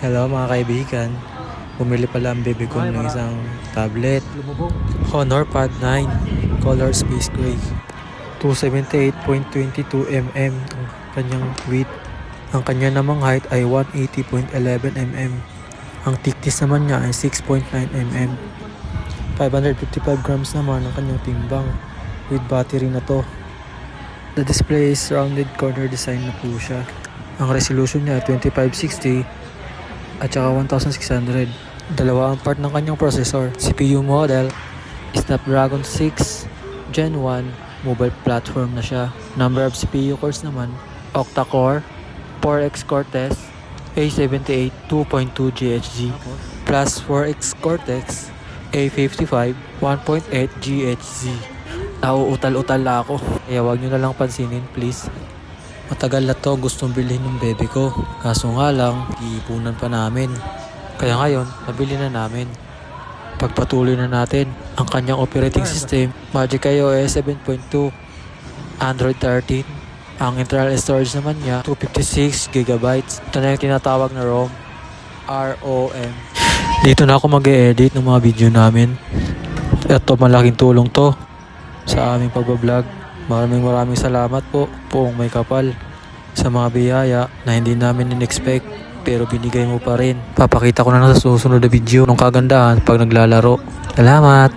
Hello mga kaibigan, bumili pala ang baby ko ng isang tablet Honor Pad 9 Color Space Gray, 278.22mm ang kanyang width. Ang kanya namang height ay 180.11mm. Ang thickness naman niya ay 6.9mm. 555 grams naman ang kanyang timbang. With battery na to. The display is rounded corner design na po siya. Ang resolution niya ay 2560 at saka 1600. Dalawa ang part ng kanyang processor. CPU model Snapdragon 6 Gen 1 mobile platform na siya. Number of CPU cores naman octa-core 4X Cortex A78 2.2 GHz plus 4X Cortex A55 1.8 GHz. Nauutal-utal na ako, kaya wag nyo na lang pansinin please. Matagal na to gustong bilhin ng baby ko, kaso nga lang iipunan pa namin. Kaya ngayon nabili na namin. Pagpatuloy na natin ang kanyang operating system, Magic iOS 7.2 Android 13. Ang internal storage naman niya 256GB. Ito na yung tinatawag na ROM. Dito na ako mag-e-edit ng mga video namin. Ito, malaking tulong to sa aming pagbablog. Maraming salamat po poong may kapal sa mga biyaya na hindi namin in-expect pero binigay mo pa rin. Papakita ko na sa susunod na video ng kagandahan pag naglalaro. Salamat!